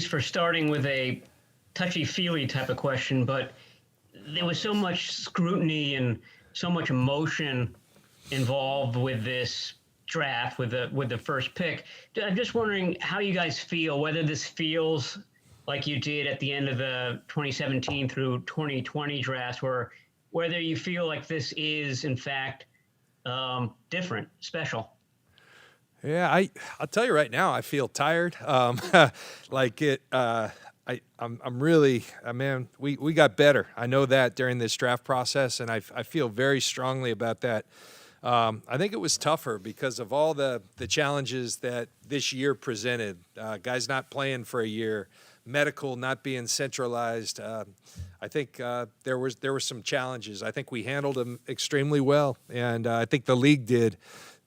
for starting with a touchy-feely type of question, but there was so much scrutiny and so much emotion involved with this draft with the first pick. I'm just wondering how you guys feel, whether this feels like you did at the end of the 2017 through 2020 drafts, or whether you feel like this is in fact different, special. Yeah, I'll tell you right now, I feel tired. Like it. I'm really, man. We got better. I know that during this draft process, and I feel very strongly about that. I think it was tougher because of all the challenges that this year presented. Guys not playing for a year, medical not being centralized. I think there were some challenges. I think we handled them extremely well, and I think the league did.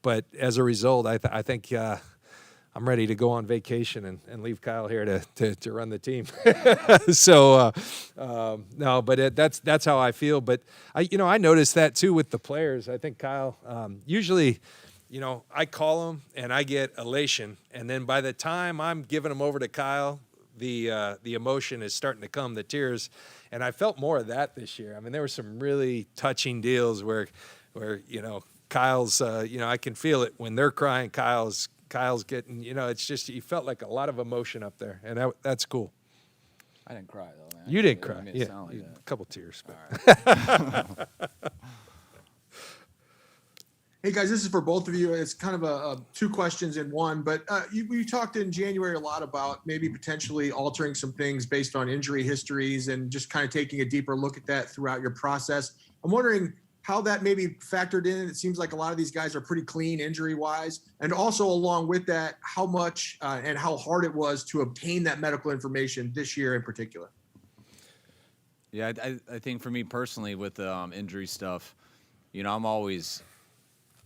But as a result, I think I'm ready to go on vacation and leave Kyle here to run the team. So no, but that's how I feel. But I noticed that too with the players. I think Kyle usually, I call them and I get elation, and then by the time I'm giving them over to Kyle, the emotion is starting to come, the tears, and I felt more of that this year. I mean, there were some really touching deals where Kyle's, I can feel it when they're crying. Kyle's getting, it's just, you felt like a lot of emotion up there, and that's cool. I didn't cry though, man. You didn't cry, yeah, like a couple tears. Right. Hey guys, this is for both of you. It's kind of a two questions in one, but you talked in January a lot about maybe potentially altering some things based on injury histories and just kind of taking a deeper look at that throughout your process. I'm wondering how that maybe factored in. It seems like a lot of these guys are pretty clean injury-wise. And also along with that, how much and how hard it was to obtain that medical information this year in particular. Yeah, I think for me personally with injury stuff, I'm always,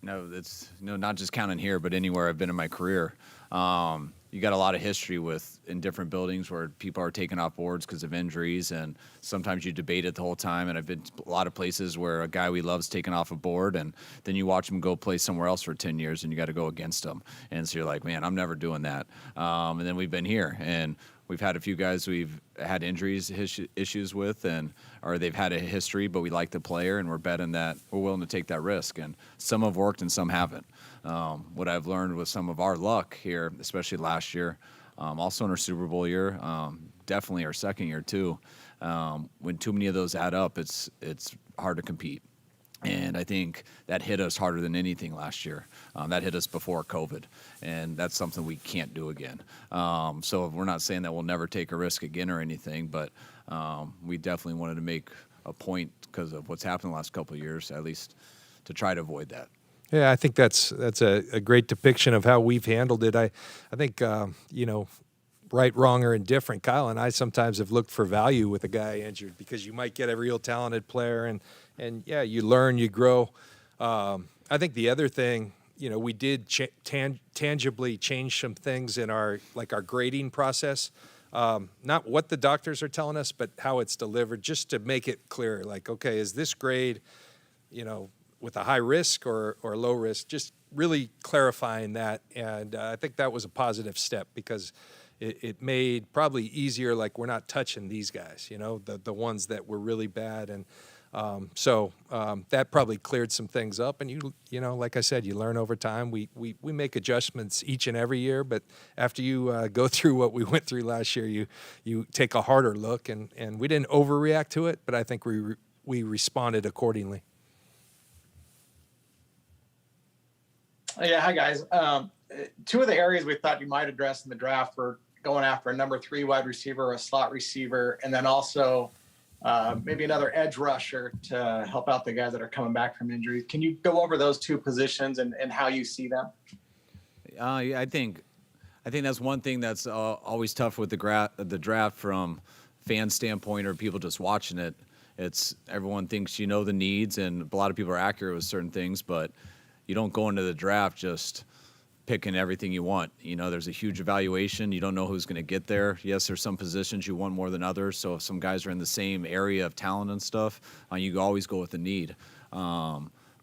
it's not just counting here, but anywhere I've been in my career. You got a lot of history in different buildings where people are taken off boards because of injuries, and sometimes you debate it the whole time. And I've been to a lot of places where a guy we love's taken off a board, and then you watch him go play somewhere else for 10 years, and you got to go against him. And so you're like, man, I'm never doing that. And then we've been here, and we've had a few guys we've had issues with, or they've had a history, but we like the player, and we're betting that we're willing to take that risk. And some have worked and some haven't. What I've learned with some of our luck here, especially last year, also in our Super Bowl year, definitely our second year too, when too many of those add up, it's hard to compete. And I think that hit us harder than anything last year. That hit us before COVID, and that's something we can't do again. So we're not saying that we'll never take a risk again or anything, but we definitely wanted to make a point because of what's happened the last couple of years, at least to try to avoid that. Yeah, I think that's a great depiction of how we've handled it. I think, right, wrong, or indifferent, Kyle and I sometimes have looked for value with a guy injured because you might get a real talented player, and yeah, you learn, you grow. I think the other thing, we did tangibly change some things in our grading process. Not what the doctors are telling us, but how it's delivered, just to make it clear, like, okay, is this grade, with a high risk or low risk, just really clarifying that. And I think that was a positive step because it made probably easier, like we're not touching these guys, the ones that were really bad. And so that probably cleared some things up. And, like I said, you learn over time. We make adjustments each and every year, but after you go through what we went through last year, you take a harder look. And we didn't overreact to it, but I think we responded accordingly. Yeah, hi guys. Two of the areas we thought you might address in the draft were going after a number 3 wide receiver, a slot receiver, and then also maybe another edge rusher to help out the guys that are coming back from injuries. Can you go over those two positions and how you see them? Yeah, I think that's one thing that's always tough with the draft from fan standpoint or people just watching it. It's everyone thinks the needs, and a lot of people are accurate with certain things, but you don't go into the draft just picking everything you want. There's a huge evaluation. You don't know who's going to get there. Yes, there's some positions you want more than others. So if some guys are in the same area of talent and stuff, you always go with the need.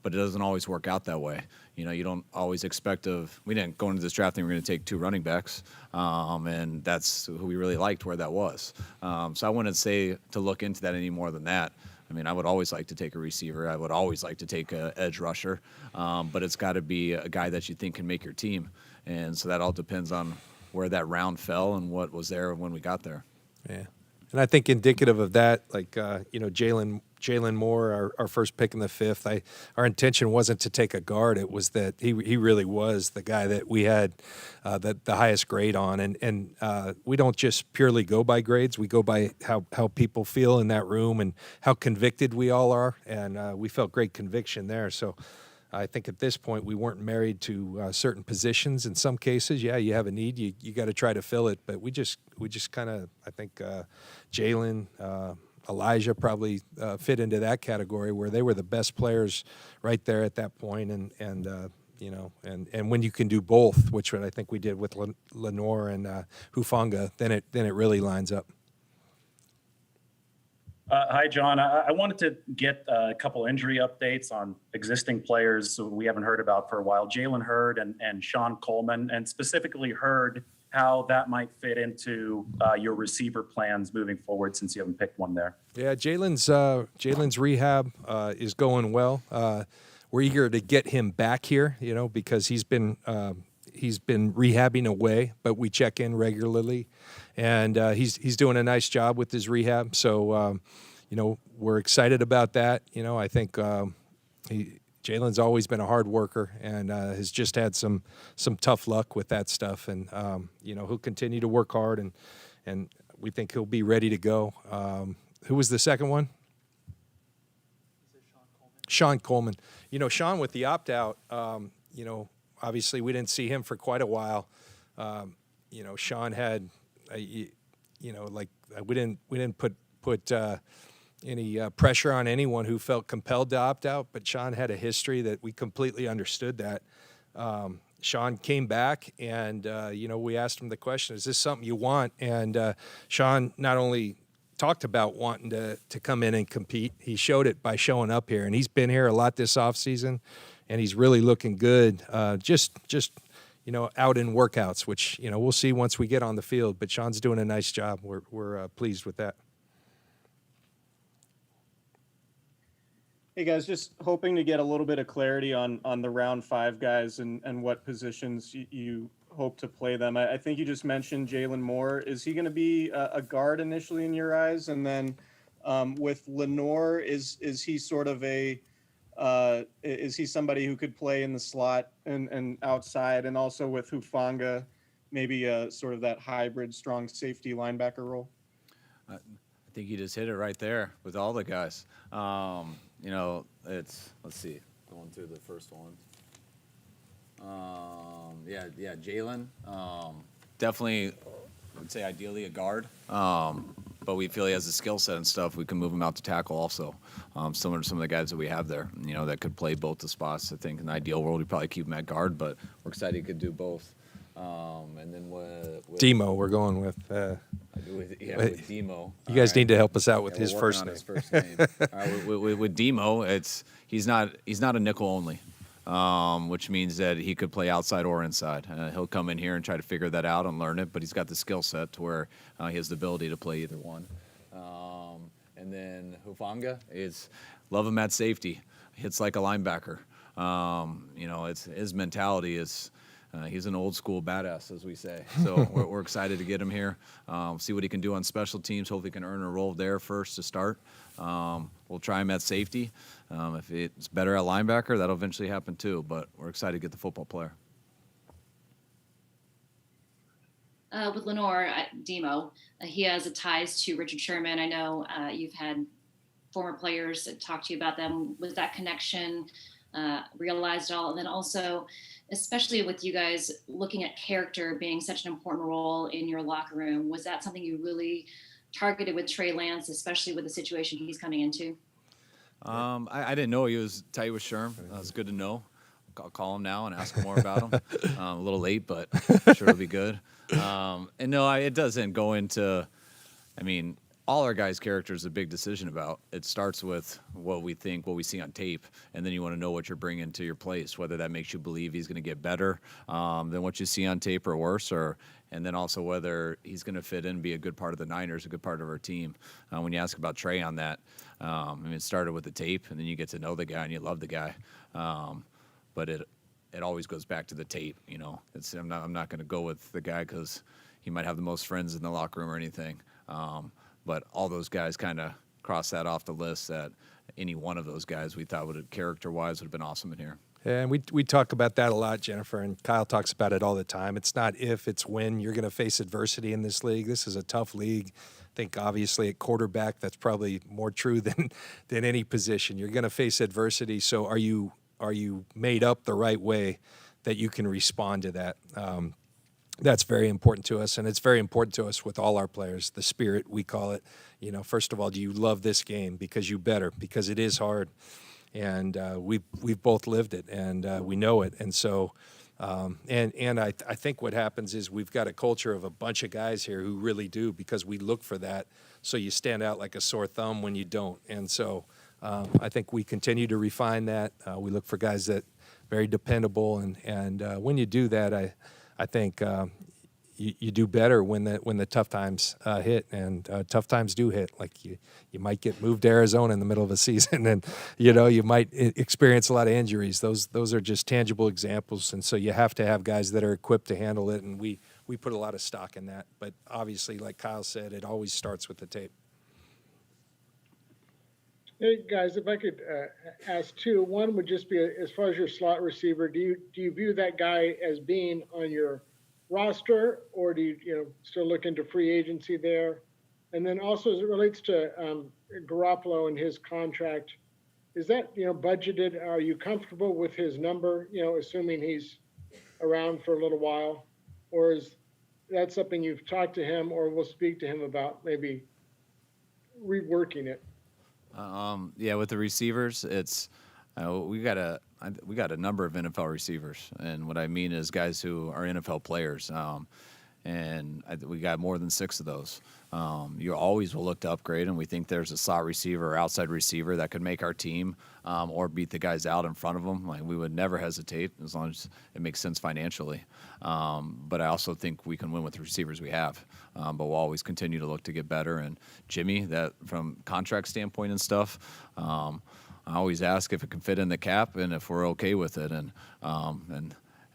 but it doesn't always work out that way. You know, you don't always expect we didn't go into this draft thinking we're going to take 2 running backs, and that's who we really liked where that was. So I wouldn't say to look into that any more than that. I mean, I would always like to take a receiver. I would always like to take an edge rusher, but it's got to be a guy that you think can make your team. And so that all depends on where that round fell and what was there when we got there. Yeah. And I think indicative of that, like, Jalen Moore, our first pick in the 5th, our intention wasn't to take a guard. It was that he really was the guy that we had the highest grade on. And we don't just purely go by grades. We go by how people feel in that room and how convicted we all are. And we felt great conviction there. So I think at this point we weren't married to certain positions. In some cases, yeah, you have a need, you got to try to fill it. But we just kind of, I think Jalen, Elijah probably fit into that category where they were the best players right there at that point. And when you can do both, which I think we did with Lenore and Hufanga, then it really lines up. Hi, John. I wanted to get a couple injury updates on existing players we haven't heard about for a while. Jalen Hurd and Sean Coleman, and specifically Hurd, how that might fit into your receiver plans moving forward since you haven't picked one there. Yeah, Jalen's rehab is going well. We're eager to get him back here, because he's been rehabbing away, but we check in regularly, and he's doing a nice job with his rehab. So, we're excited about that. I think Jalen's always been a hard worker and has just had some tough luck with that stuff. And he'll continue to work hard, and we think he'll be ready to go. Who was the second one? Sean Coleman. Sean with the opt out. Obviously we didn't see him for quite a while. Sean had, we didn't put any pressure on anyone who felt compelled to opt out, but Sean had a history that we completely understood that. Sean came back and, we asked him the question, is this something you want? And Sean not only talked about wanting to come in and compete, he showed it by showing up here. And he's been here a lot this offseason, and he's really looking good, just out in workouts, which, we'll see once we get on the field. But Sean's doing a nice job. We're pleased with that. Hey guys, just hoping to get a little bit of clarity on the round 5 guys and what positions you hope to play them. I think you just mentioned Jalen Moore. Is he going to be a guard initially in your eyes? And then with Lenore, is he sort of is he somebody who could play in the slot and outside? And also with Hufanga, maybe sort of that hybrid strong safety linebacker role? I think you just hit it right there with all the guys. Let's see, going through the first one. Jalen, definitely, I would say ideally a guard, but we feel he has the skill set and stuff. We can move him out to tackle also, similar to some of the guys that we have there, that could play both the spots. I think in the ideal world, we'd probably keep him at guard, but we're excited he could do both. And then with Demo, we're going with. With Demo. You guys need to help us out with his first name. With Demo, he's not a nickel only, which means that he could play outside or inside. He'll come in here and try to figure that out and learn it, but he's got the skill set to where he has the ability to play either one. And then Hufanga love him at safety. Hits like a linebacker. His mentality is. He's an old school badass, as we say. So we're excited to get him here, see what he can do on special teams. Hopefully he can earn a role there first to start. We'll try him at safety. If it's better at linebacker, that'll eventually happen too. But we're excited to get the football player. With Lenore, Demo, he has ties to Richard Sherman. I know you've had former players talk to you about them. Was that connection realized at all? And then also, especially with you guys looking at character being such an important role in your locker room, was that something you really targeted with Trey Lance, especially with the situation he's coming into? I didn't know he was tight with Sherm. It's good to know. I'll call him now and ask him more about him. A little late, but I'm sure it'll be good. And no, it doesn't go into, all our guys' character is a big decision about. It starts with what we think, what we see on tape, and then you want to know what you're bringing to your place, whether that makes you believe he's going to get better than what you see on tape or worse, and then also whether he's going to fit in and be a good part of the Niners, a good part of our team. When you ask about Trey on that, I mean, it started with the tape, and then you get to know the guy and you love the guy. But it always goes back to the tape. You know, I'm not going to go with the guy because he might have the most friends in the locker room or anything. But all those guys kind of cross that off the list that any one of those guys we thought character-wise would have been awesome in here. Yeah, and we talk about that a lot, Jennifer, and Kyle talks about it all the time. It's not if, it's when you're going to face adversity in this league. This is a tough league. I think obviously at quarterback that's probably more true than any position. You're going to face adversity, so are you made up the right way that you can respond to that? That's very important to us, and it's very important to us with all our players, the spirit, we call it. You know, first of all, do you love this game? Because you better, because it is hard. And we've both lived it, and we know it. And so, I think what happens is we've got a culture of a bunch of guys here who really do, because we look for that. So you stand out like a sore thumb when you don't. And so I think we continue to refine that. We look for guys that very dependable, and when you do that, I think you do better when the tough times hit, and tough times do hit. Like you might get moved to Arizona in the middle of a season, and you might experience a lot of injuries. Those are just tangible examples, and so you have to have guys that are equipped to handle it, and we put a lot of stock in that. But obviously, like Kyle said, it always starts with the tape. Hey guys, if I could ask two. One would just be, as far as your slot receiver, do you view that guy as being on your roster, or do you still look into free agency there? And then also as it relates to Garoppolo and his contract, is that budgeted? Are you comfortable with his number? Assuming he's around for a little while, or is that something you've talked to him or will speak to him about, maybe reworking it? Yeah, with the receivers, it's we got a number of NFL receivers, and what I mean is guys who are NFL players, and we got more than 6 of those. You always will look to upgrade, and we think there's a slot receiver or outside receiver that could make our team or beat the guys out in front of them. Like, we would never hesitate as long as it makes sense financially. But I also think we can win with the receivers we have. But we'll always continue to look to get better. And Jimmy, that from contract standpoint and stuff, I always ask if it can fit in the cap and if we're okay with it. And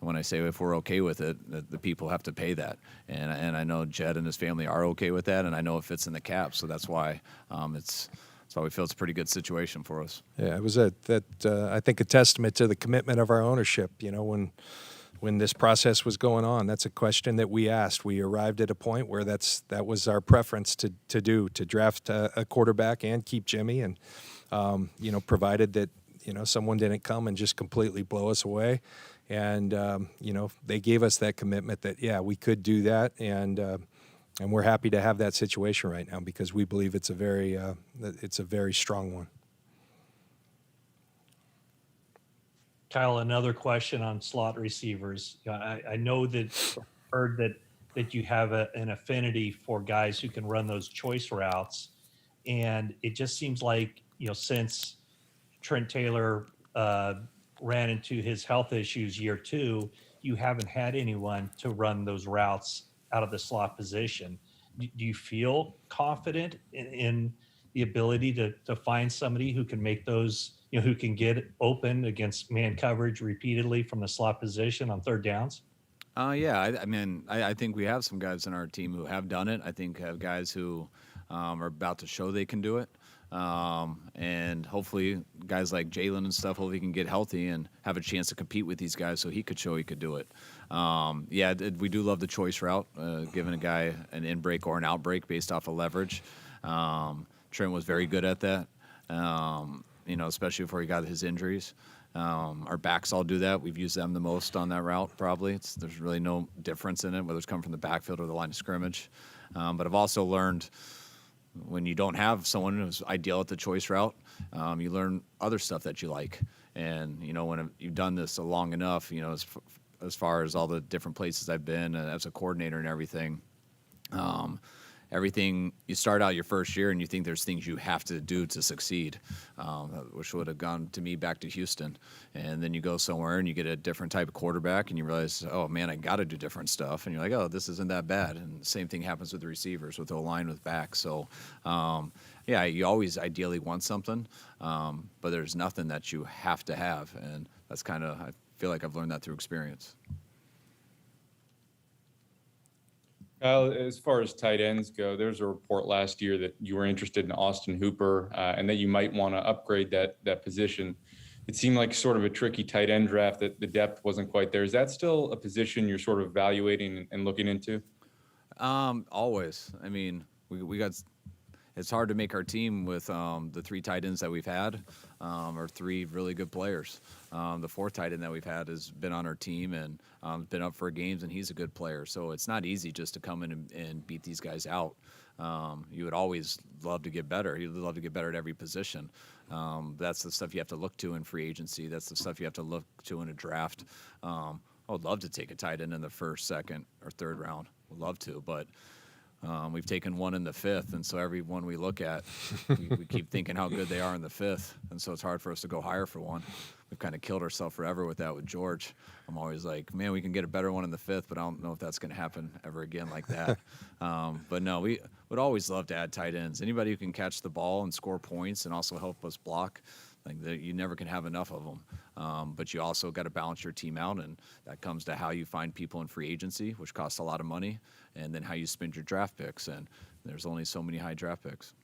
when I say if we're okay with it, the people have to pay that. And I know Jed and his family are okay with that, and I know it fits in the cap. So that's why that's why we feel it's a pretty good situation for us. Yeah, it was I think a testament to the commitment of our ownership. When this process was going on, that's a question that we asked. We arrived at a point where that was our preference to draft a quarterback and keep Jimmy, and provided that someone didn't come and just completely blow us away. And they gave us that commitment that we could do that, and we're happy to have that situation right now because we believe it's a very strong one. Kyle, another question on slot receivers. I know that heard that you have an affinity for guys who can run those choice routes, and it just seems like since Trent Taylor ran into his health issues year 2, you haven't had anyone to run those routes out of the slot position. Do you feel confident in the ability to find somebody who can make those, who can get open against man coverage repeatedly from the slot position on third downs? I think we have some guys on our team who have done it. I think have guys who are about to show they can do it. And hopefully guys like Jalen and stuff, hopefully he can get healthy and have a chance to compete with these guys so he could show he could do it. We do love the choice route, giving a guy an in-break or an out-break based off of leverage. Trent was very good at that, especially before he got his injuries. Our backs all do that. We've used them the most on that route, probably. There's really no difference in it, whether it's coming from the backfield or the line of scrimmage. But I've also learned when you don't have someone who's ideal at the choice route, you learn other stuff that you like. And, when you've done this long enough, as far as all the different places I've been as a coordinator and everything, everything, you start out your first year and you think there's things you have to do to succeed, which would have gone to me back to Houston. And then you go somewhere and you get a different type of quarterback and you realize, oh man, I got to do different stuff. And you're like, oh, this isn't that bad. And the same thing happens with the receivers, with O-line, with backs. So, yeah, you always ideally want something, but there's nothing that you have to have. And that's kind of, I feel like I've learned that through experience. Kyle, as far as tight ends go, there was a report last year that you were interested in Austin Hooper and that you might want to upgrade that position. It seemed like sort of a tricky tight end draft, that the depth wasn't quite there. Is that still a position you're sort of evaluating and looking into? Always. I mean, we got. It's hard to make our team with the 3 tight ends that we've had, or 3 really good players. The 4th tight end that we've had has been on our team and been up for games, and he's a good player. So it's not easy just to come in and beat these guys out. You would always love to get better. You'd love to get better at every position. That's the stuff you have to look to in free agency. That's the stuff you have to look to in a draft. I would love to take a tight end in the 1st, 2nd, or 3rd round. Would love to, but we've taken one in the 5th, and so every one we look at, we keep thinking how good they are in the 5th, and so it's hard for us to go higher for one. We've kind of killed ourselves forever with that with George. I'm always like, man, we can get a better one in the 5th, but I don't know if that's going to happen ever again like that. But no, we would always love to add tight ends. Anybody who can catch the ball and score points and also help us block, like you never can have enough of them. But you also got to balance your team out, and that comes to how you find people in free agency, which costs a lot of money, and then how you spend your draft picks. And there's only so many high draft picks.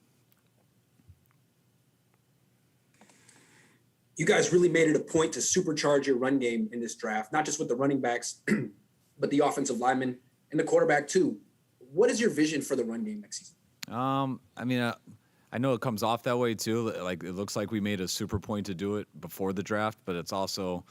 You guys really made it a point to supercharge your run game in this draft, not just with the running backs, but the offensive linemen and the quarterback too. What is your vision for the run game next season? I mean, I know it comes off that way too. Like, it looks like we made a super point to do it before the draft, but it's also,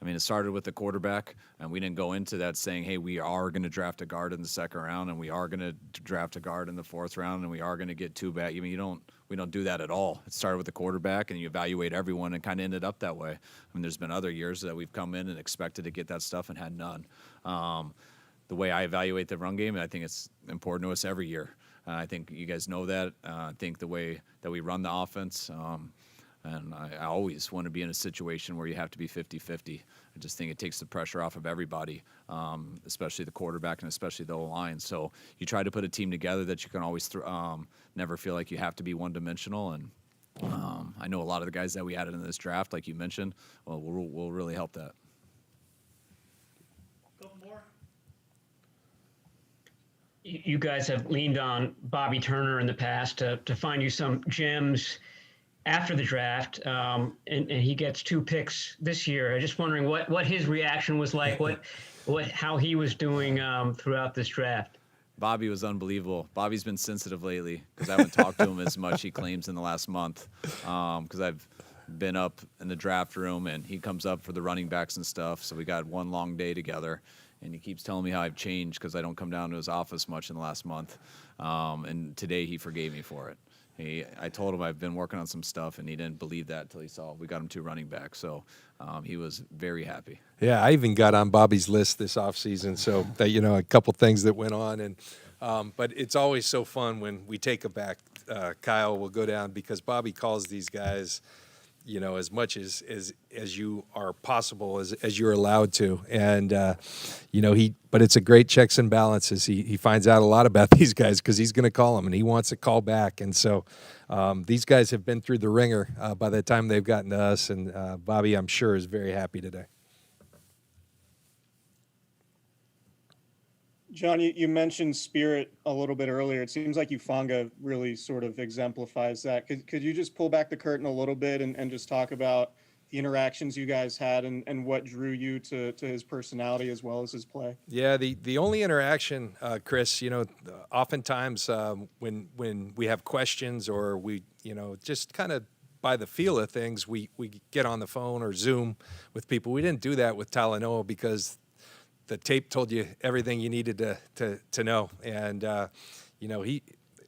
I mean, it started with the quarterback, and we didn't go into that saying, hey, we are going to draft a guard in the 2nd round, and we are going to draft a guard in the 4th round, and we are going to get 2 back. I mean, we don't do that at all. It started with the quarterback, and you evaluate everyone, and kind of ended up that way. I mean, there's been other years that we've come in and expected to get that stuff and had none. The way I evaluate the run game, and I think it's important to us every year. I think you guys know that. I think the way that we run the offense, and I always want to be in a situation where you have to be 50-50. I just think it takes the pressure off of everybody, especially the quarterback and especially the O-line. So you try to put a team together that you can always never feel like you have to be one-dimensional. And I know a lot of the guys that we added in this draft, like you mentioned, will really help that. You guys have leaned on Bobby Turner in the past to find you some gems after the draft, and he gets 2 picks this year. I'm just wondering what his reaction was like, how he was doing throughout this draft. Bobby was unbelievable. Bobby's been sensitive lately because I haven't talked to him as much, he claims, in the last month, because I've been up in the draft room, and he comes up for the running backs and stuff, so we got one long day together. And he keeps telling me how I've changed because I don't come down to his office much in the last month. And today he forgave me for it. I told him I've been working on some stuff, and he didn't believe that until he saw we got him 2 running backs. So he was very happy. Yeah, I even got on Bobby's list this offseason. So, that, a couple things that went on. And but it's always so fun when we take him back. Kyle will go down because Bobby calls these guys, as much as you are possible, as you're allowed to. And, but it's a great checks and balances. He finds out a lot about these guys because he's going to call them and he wants a call back. And so these guys have been through the ringer by the time they've gotten to us. And Bobby, I'm sure, is very happy today. John, you mentioned spirit a little bit earlier. It seems like Ufanga really sort of exemplifies that. Could you just pull back the curtain a little bit and just talk about the interactions you guys had and what drew you to his personality as well as his play? Yeah, the only interaction, Chris, oftentimes when we have questions or we, just kind of by the feel of things, we get on the phone or Zoom with people. We didn't do that with Talanoa because the tape told you everything you needed to know. And,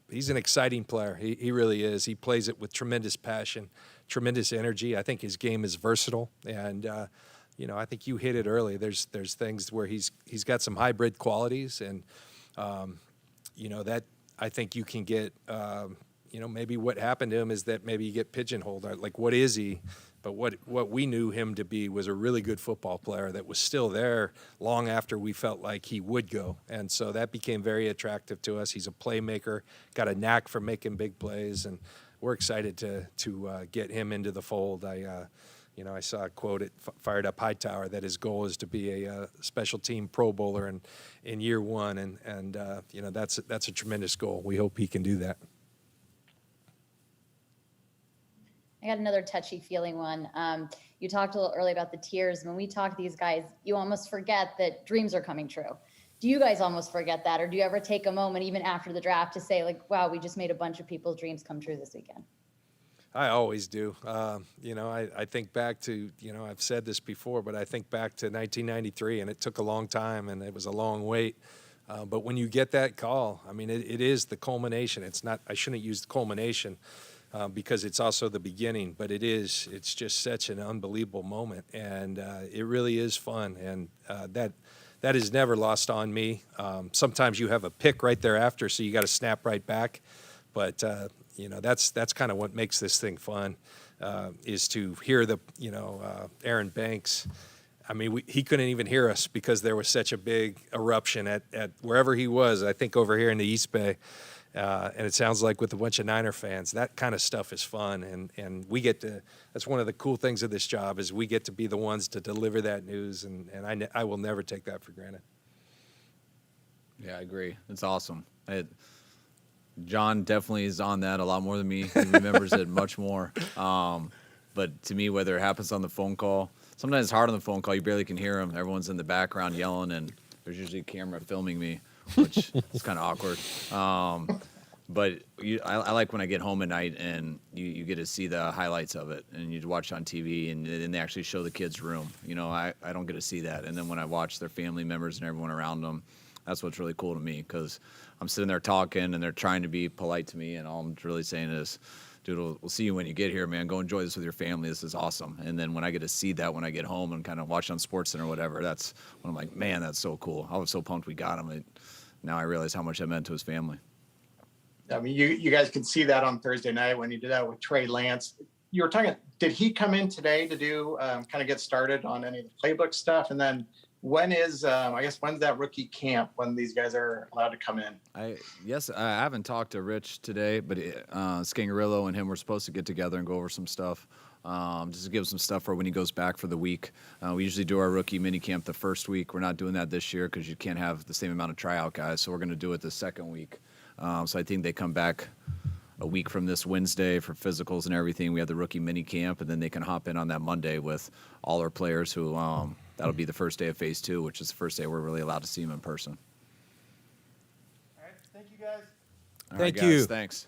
he's an exciting player. He really is. He plays it with tremendous passion, tremendous energy. I think his game is versatile. And, I think you hit it early. There's things where he's got some hybrid qualities. And, that I think you can get, maybe what happened to him is that maybe you get pigeonholed. Like, what is he? But what we knew him to be was a really good football player that was still there long after we felt like he would go. And so that became very attractive to us. He's a playmaker, got a knack for making big plays, and we're excited to get him into the fold. I saw a quote at Fired Up Hightower that his goal is to be a special team Pro Bowler in year one, and that's a tremendous goal. We hope he can do that. I got another touchy-feely one. You talked a little earlier about the tears. When we talk to these guys, you almost forget that dreams are coming true. Do you guys almost forget that, or do you ever take a moment, even after the draft, to say, like, wow, we just made a bunch of people's dreams come true this weekend? I always do. I think back to, I've said this before, but I think back to 1993, and it took a long time, and it was a long wait. But when you get that call, I mean, it is the culmination. It's not, I shouldn't use the culmination because it's also the beginning, but it's just such an unbelievable moment, and it really is fun, and that is never lost on me. Sometimes you have a pick right thereafter, so you got to snap right back, but that's kind of what makes this thing fun, is to hear Aaron Banks. I mean, he couldn't even hear us because there was such a big eruption at wherever he was, I think over here in the East Bay. And it sounds like with a bunch of Niner fans, that kind of stuff is fun. And we get to, that's one of the cool things of this job, is we get to be the ones to deliver that news. And I will never take that for granted. Yeah, I agree. It's awesome. John definitely is on that a lot more than me. He remembers it much more. But to me, whether it happens on the phone call, sometimes it's hard on the phone call. You barely can hear him. Everyone's in the background yelling, and there's usually a camera filming me, which is kind of awkward. But I like when I get home at night and you get to see the highlights of it, and you watch on TV, and then they actually show the kids' room. I don't get to see that. And then when I watch their family members and everyone around them, that's what's really cool to me, because I'm sitting there talking, and they're trying to be polite to me, and all I'm really saying is, dude, we'll see you when you get here, man. Go enjoy this with your family. This is awesome. And then when I get to see that when I get home and kind of watch on SportsCenter or whatever, that's when I'm like, man, that's so cool. I was so pumped we got him. Now I realize how much that meant to his family. I mean, you guys can see that on Thursday night when you did that with Trey Lance. You were talking, did he come in today to do kind of get started on any of the playbook stuff? And then when's that rookie camp when these guys are allowed to come in? I haven't talked to Rich today, but Scangarillo and him were supposed to get together and go over some stuff. Just to give some stuff for when he goes back for the week. We usually do our rookie mini camp the first week. We're not doing that this year because you can't have the same amount of tryout guys. So we're going to do it the second week. So I think they come back a week from this Wednesday for physicals and everything. We have the rookie mini camp, and then they can hop in on that Monday with all our players who that'll be the first day of phase 2, which is the first day we're really allowed to see them in person. All right. Thank you, guys. All right, Thank you. Thanks.